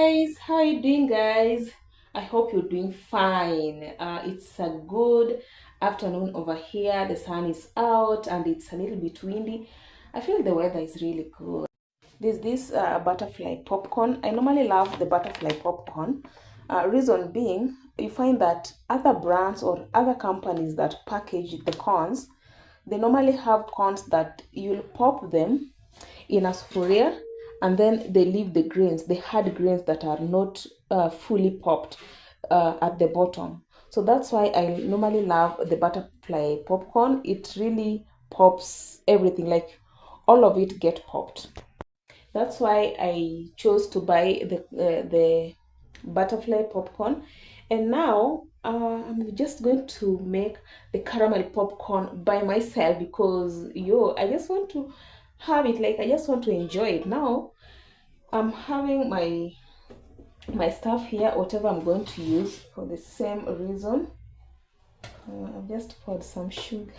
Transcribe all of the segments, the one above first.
guys, how are you doing, guys? I hope you're doing fine. It's a good afternoon over here. The sun is out and it's a little bit windy. I feel the weather is really good. There's this butterfly popcorn. I normally love the butterfly popcorn. Reason being, you find that other brands or other companies that package the corns, they normally have corns that you'll pop them in a sufuria, and then they leave the grains, the hard grains that are not fully popped at the bottom. So that's why I normally love the butterfly popcorn. It really pops everything, like all of it get popped. That's why I chose to buy the butterfly popcorn. And now I'm just going to make the caramel popcorn by myself because I just want to have it, like I just want to enjoy it. Now I'm having my stuff here, whatever I'm going to use for the same reason. I've just poured some sugar.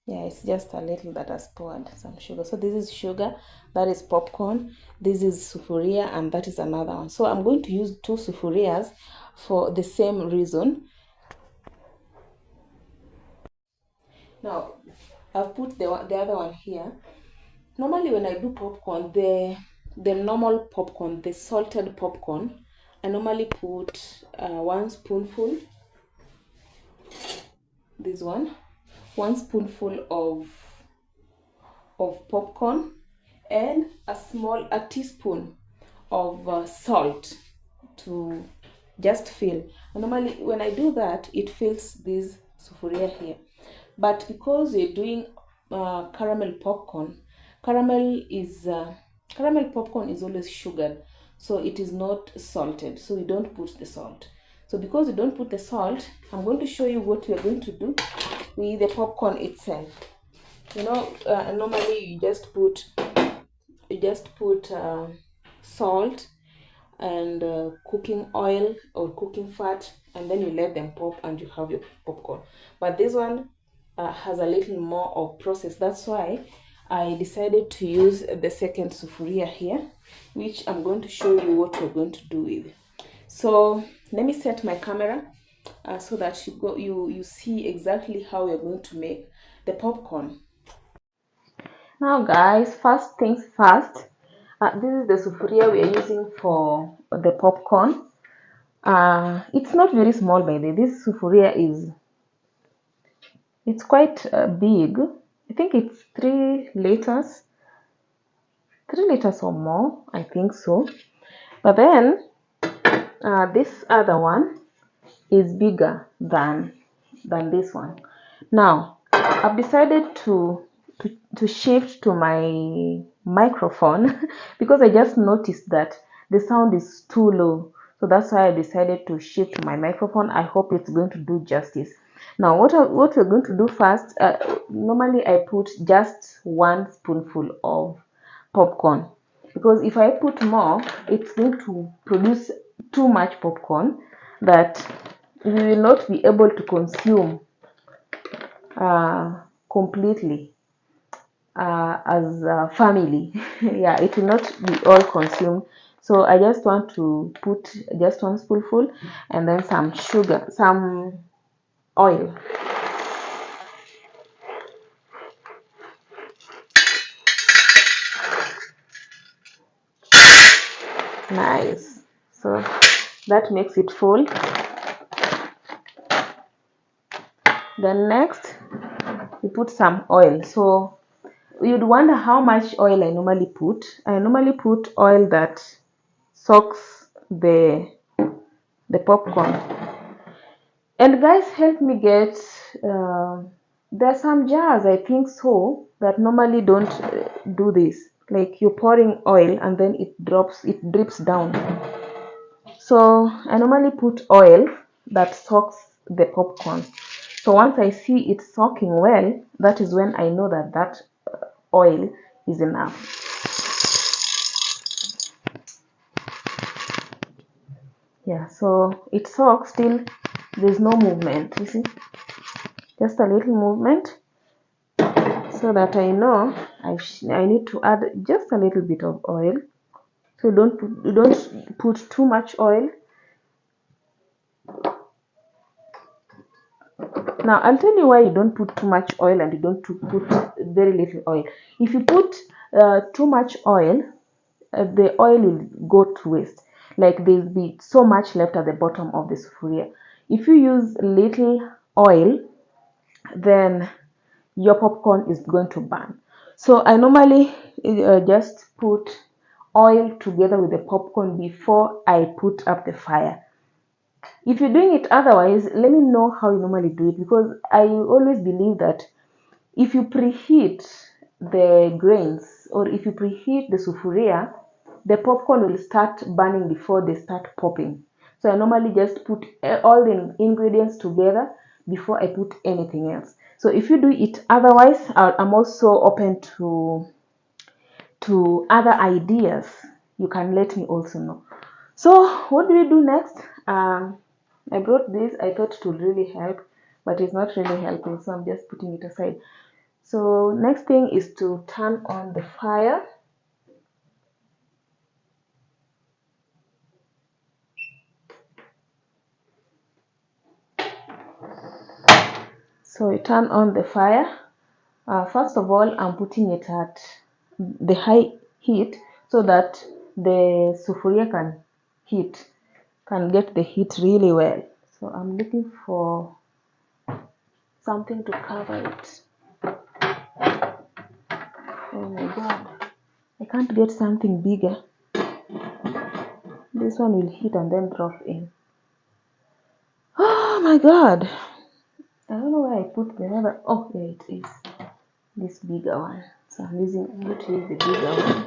Yeah, it's just a little that has poured some sugar. So this is sugar, that is popcorn, this is sufuria, and that is another one. So I'm going to use two sufurias for the same reason. Now I've put the other one here. Normally when I do popcorn, the normal popcorn, the salted popcorn, I normally put 1 spoonful, this one spoonful of popcorn, and a teaspoon of salt to just fill. And normally when I do that, it fills this sufuria here. But because you're doing caramel popcorn, caramel popcorn is always sugared, so it is not salted, so we don't put the salt. So because you don't put the salt, I'm going to show you what we are going to do with the popcorn itself. Normally you just put salt and cooking oil or cooking fat, and then you let them pop and you have your popcorn. But this one has a little more of process. That's why I decided to use the second sufuria here, which I'm going to show you what we're going to do with. So let me set my camera so that you see exactly how we're going to make the popcorn. Now guys, first things first, this is the sufuria we are using for the popcorn. It's not very small, by the way. This sufuria it's quite big. I think it's 3 liters or more, I think so. But then this other one is bigger than this one. Now I've decided to shift to my microphone because I just noticed that the sound is too low. So that's why I decided to shift to my microphone. I hope it's going to do justice. Now what we're going to do first, normally I put just 1 spoonful of popcorn, because if I put more, it's going to produce too much popcorn that we will not be able to consume completely as a family. Yeah, it will not be all consumed. So I just want to put just 1 spoonful and then some sugar, some oil. Nice. So that makes it full. Then next we put some oil. So you'd wonder how much oil I normally put. I normally put oil that soaks the popcorn. And guys, help me get there are some jars, I think so, that normally don't do this. Like you're pouring oil and then it drips down. So I normally put oil that soaks the popcorn. So once I see it soaking well, that is when I know that oil is enough. Yeah, so it soaks till there's no movement. You see, just a little movement, so that I know I need to add just a little bit of oil. So don't put too much oil. Now I'll tell you why you don't put too much oil and you don't put very little oil. If you put too much oil, the oil will go to waste. Like there'll be so much left at the bottom of the sufuria. If you use little oil, then your popcorn is going to burn. So I normally just put oil together with the popcorn before I put up the fire. If you're doing it otherwise, let me know how you normally do it, because I always believe that if you preheat the grains or if you preheat the sufuria, the popcorn will start burning before they start popping. So I normally just put all the ingredients together before I put anything else. So if you do it otherwise, I'm also open to other ideas. You can let me also know. So what do we do next? I brought this. I thought it would really help, but it's not really helping, so I'm just putting it aside. So next thing is to turn on the fire. So you turn on the fire. First of all, I'm putting it at the high heat so that the sufuria can get the heat really well. So I'm looking for something to cover it. Oh my god, I can't get something bigger. This one will heat and then drop in. Oh my god, I don't know where I put the other. Oh, there it is. This bigger one. So I'm going to use the bigger one.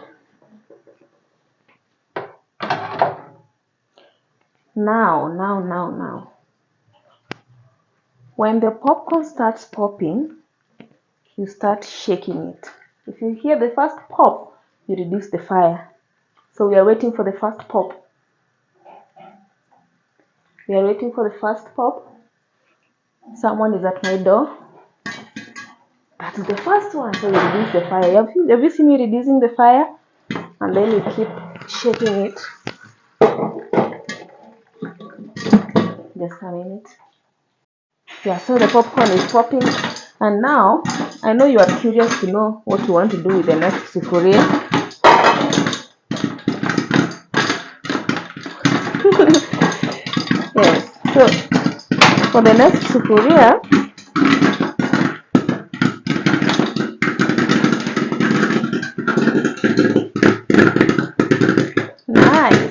Now. When the popcorn starts popping, you start shaking it. If you hear the first pop, you reduce the fire. So we are waiting for the first pop. We are waiting for the first pop. Someone is at my door. That's the first one. So we reduce the fire. Have you seen me reducing the fire? And then we keep shaking it. Just a minute. Yeah, so the popcorn is popping. And now, I know you are curious to know what you want to do with the next sufuria. Yes, so for the next sufuria, nice.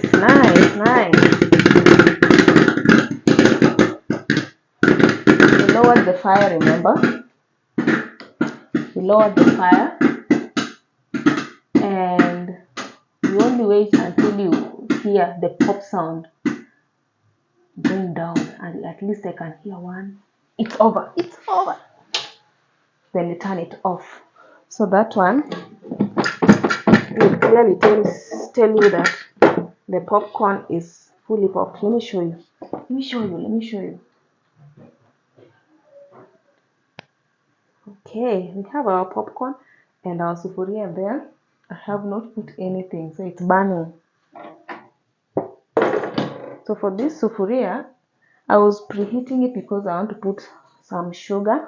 We lowered the fire, remember? We lowered the fire, and you only wait until you hear the pop sound going down, and at least I can hear one. It's over. Then you turn it off. So that one will clearly tell you that the popcorn is fully popped. Let me show you. Okay, we have our popcorn and our sufuria there. I have not put anything, so it's burning. So for this sufuria, I was preheating it because I want to put some sugar.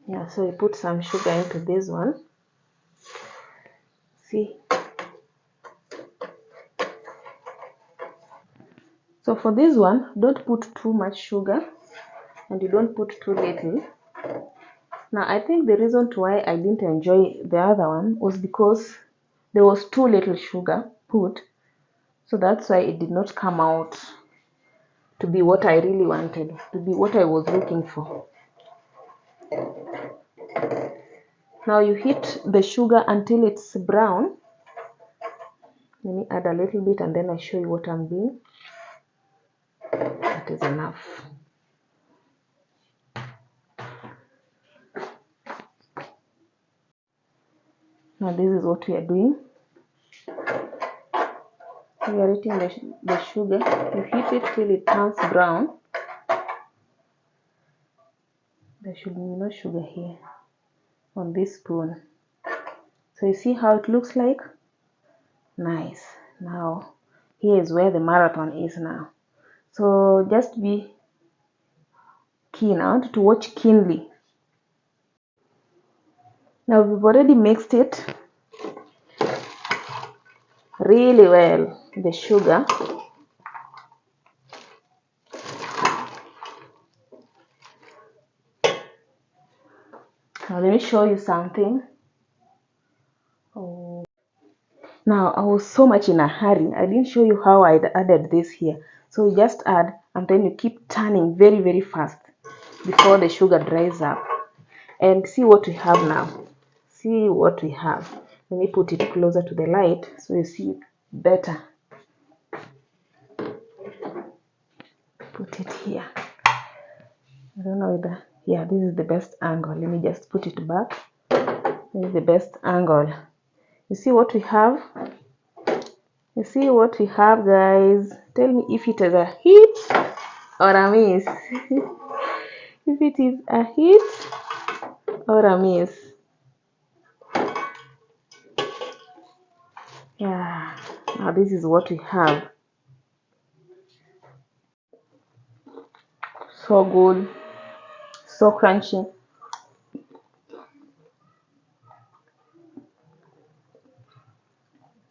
Yeah, so I put some sugar into this one. See. So for this one, don't put too much sugar and you don't put too little. Now I think the reason why I didn't enjoy the other one was because there was too little sugar put. So that's why it did not come out to be what I really wanted, to be what I was looking for. Now you heat the sugar until it's brown. Let me add a little bit and then I show you what I'm doing. That is enough. Now this is what we are doing. We are eating the sugar. You heat it till it turns brown. There should be no sugar here on this spoon. So you see how it looks like? Nice. Now here is where the marathon is now. So just be keen out to watch keenly. Now we've already mixed it really well, the sugar. Now let me show you something. Oh. Now I was so much in a hurry, I didn't show you how I added this here. So you just add and then you keep turning very, very fast before the sugar dries up. And see what we have now. See what we have. Let me put it closer to the light so you see it better. Put it here. I don't know whether, yeah, this is the best angle. Let me just put it back. This is the best angle. You see what we have? You see what we have, guys? Tell me if it is a hit or a miss. If it is a hit or a miss. Yeah, now this is what we have. So good, so crunchy.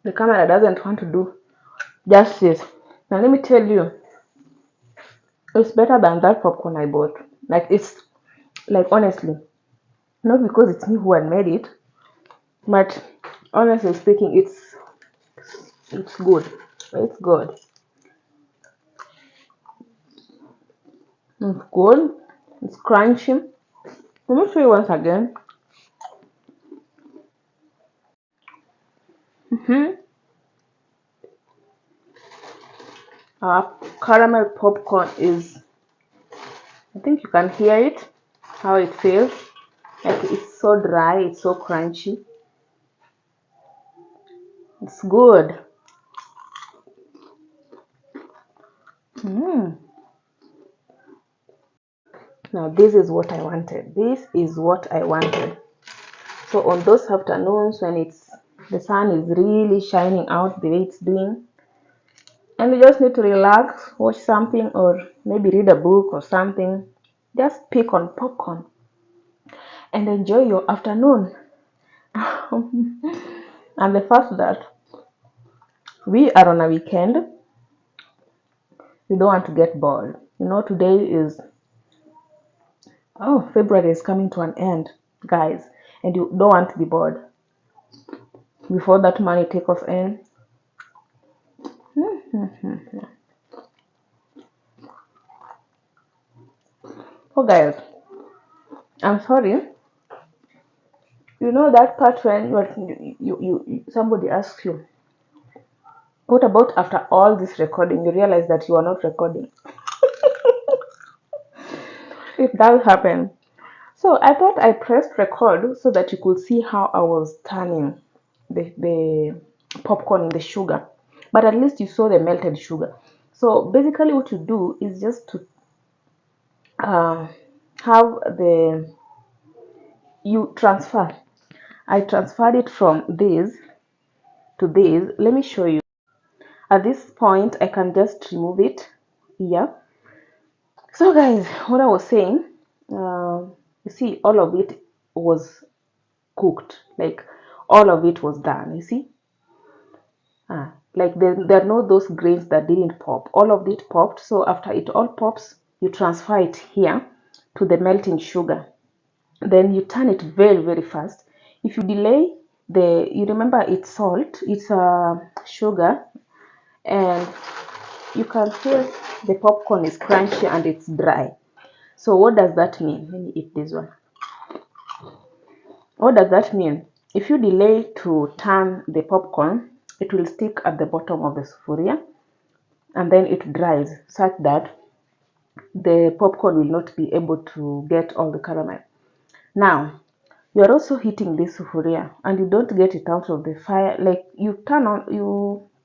The camera doesn't want to do justice. Now let me tell you, it's better than that popcorn I bought. Like, it's like, honestly, not because it's me who had made it, but honestly speaking, it's good. It's good. It's good. It's crunchy. Let me show you once again. Our caramel popcorn is, I think you can hear it, how it feels. Like, it's so dry, it's so crunchy. It's good. Now this is what I wanted. This is what I wanted. So on those afternoons when the sun is really shining out the way it's doing, and you just need to relax, watch something, or maybe read a book or something, just pick on popcorn and enjoy your afternoon. And the fact that we are on a weekend, you don't want to get bored. You know, today is, oh, February is coming to an end, guys, and you don't want to be bored before that money take off in. Oh, guys, I'm sorry. You know that part when somebody asks you, what about after all this recording? You realize that you are not recording. It does happen. So I thought I pressed record so that you could see how I was turning the popcorn in the sugar. But at least you saw the melted sugar. So basically what you do is just to have you transfer. I transferred it from this to this. Let me show you. At this point, I can just remove it here. So guys, what I was saying, you see, all of it was cooked. Like, all of it was done, you see. Like, there are no those grains that didn't pop. All of it popped. So after it all pops, you transfer it here to the melting sugar. Then you turn it very, very fast. If you delay, you remember it's salt, it's sugar, and you can feel the popcorn is crunchy and it's dry. So what does that mean? Let me eat this one. What does that mean? If you delay to turn the popcorn, it will stick at the bottom of the sufuria, and then it dries such that the popcorn will not be able to get all the caramel. Now, you are also heating this sufuria and you don't get it out of the fire. Like, you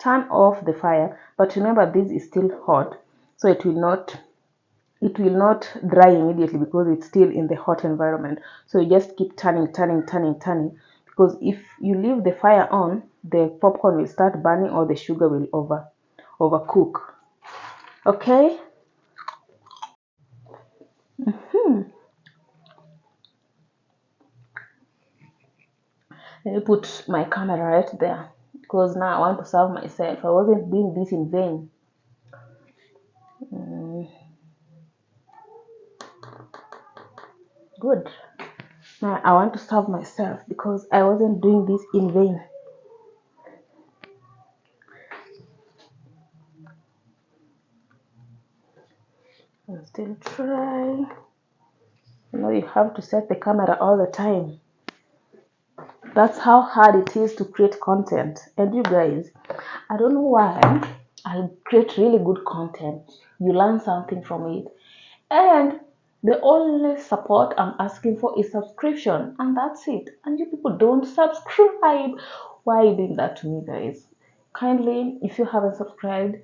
turn off the fire. But remember, this is still hot, so it will not dry immediately because it's still in the hot environment. So you just keep turning, because if you leave the fire on, the popcorn will start burning or the sugar will overcook. Okay. Let me put my camera right there because now I want to serve myself. I wasn't doing this in vain. Good. Now I want to serve myself because I wasn't doing this in vain. I'll still try. You have to set the camera all the time. That's how hard it is to create content. And you guys, I don't know why I create really good content. You learn something from it. And the only support I'm asking for is subscription. And that's it. And you people don't subscribe. Why are you doing that to me, guys? Kindly, if you haven't subscribed,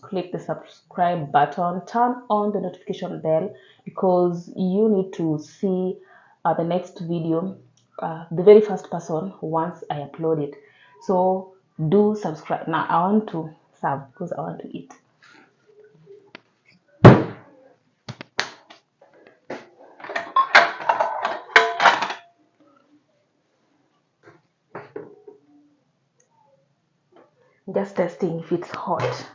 click the subscribe button, turn on the notification bell, because you need to see the next video, the very first person once I upload it. So do subscribe. Now I want to serve because I want to eat. Just testing if it's hot.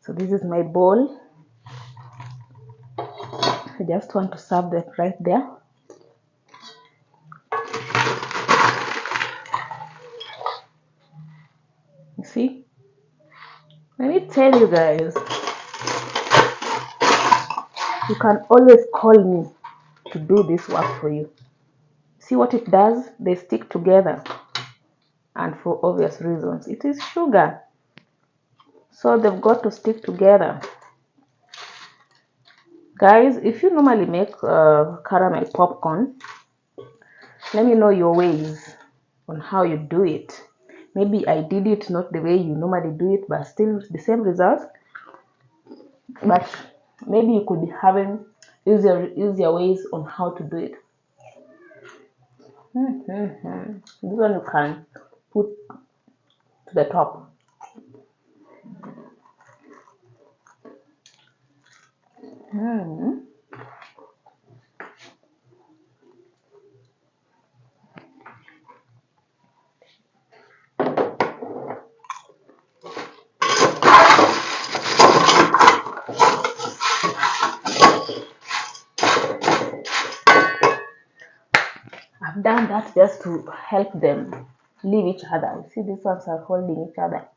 So this is my bowl. I just want to serve that right there. You see? Let me tell you guys, you can always call me to do this work for you. See what it does? They stick together. And for obvious reasons, it is sugar. So they've got to stick together. Guys, if you normally make caramel popcorn, let me know your ways on how you do it. Maybe I did it not the way you normally do it, but still the same results. But maybe you could be having easier ways on how to do it. This one you can put to the top. I've done that just to help them leave each other. See, these ones are holding each other.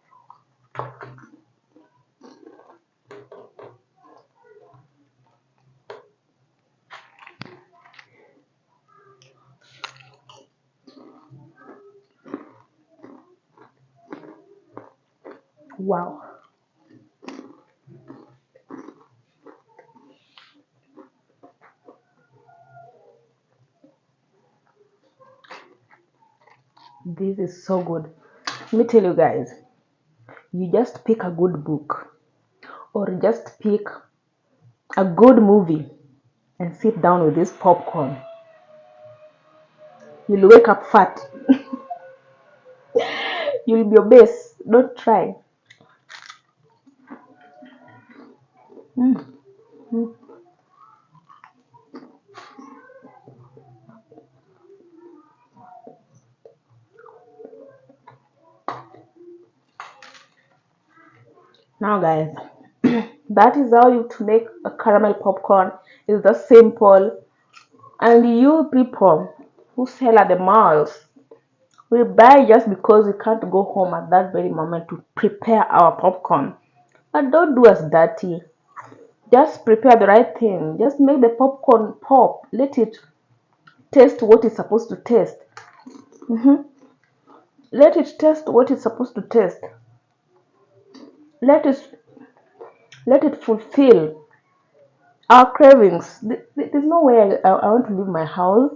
Wow. This is so good. Let me tell you guys, you just pick a good book or just pick a good movie and sit down with this popcorn. You'll wake up fat. You'll be obese. Don't try. Now guys, that is how you to make a caramel popcorn. It's just simple. And you people who sell at the malls, we buy just because we can't go home at that very moment to prepare our popcorn. But don't do us dirty. Just prepare the right thing. Just make the popcorn pop. Let it taste what it's supposed to taste. Let it taste what it's supposed to taste. Let it fulfill our cravings. There's no way I want to leave my house,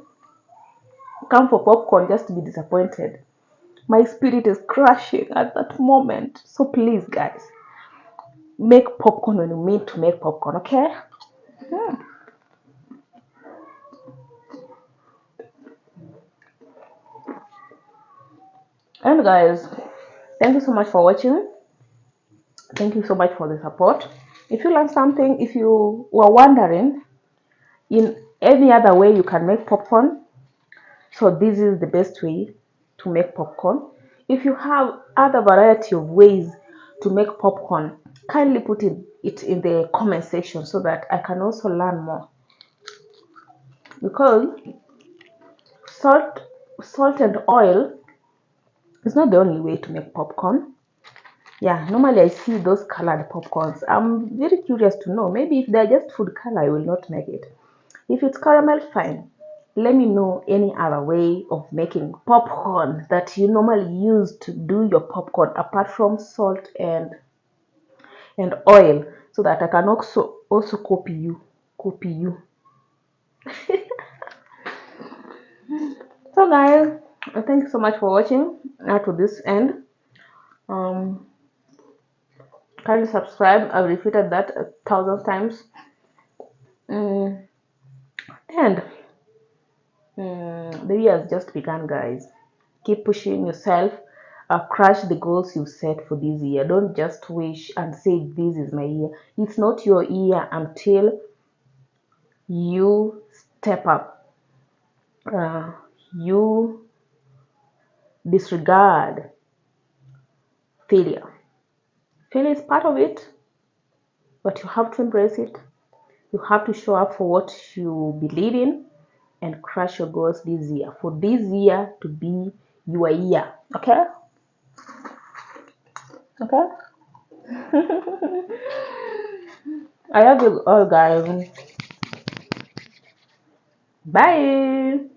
come for popcorn just to be disappointed. My spirit is crashing at that moment. So please, guys, make popcorn when you mean to make popcorn, okay? Hmm. And guys, thank you so much for watching. Thank you so much for the support. If you learned something, if you were wondering in any other way you can make popcorn, so this is the best way to make popcorn. If you have other variety of ways to make popcorn, kindly put it in the comment section so that I can also learn more. Because salt, salt and oil is not the only way to make popcorn. Yeah, normally I see those colored popcorns. I'm very curious to know. Maybe if they're just food color, I will not make it. If it's caramel, fine. Let me know any other way of making popcorn that you normally use to do your popcorn apart from salt and oil, so that I can also copy you. Copy you. So guys, thank you so much for watching to this end. Um, kindly subscribe. I've repeated that 1,000 times. Mm, and the year has just begun, guys. Keep pushing yourself. Crush the goals you set for this year. Don't just wish and say this is my year. It's not your year until you step up. You disregard failure. Failure is part of it, but you have to embrace it. You have to show up for what you believe in and crush your goals this year. For this year to be your year. Okay? Okay? I love you all, guys. Bye.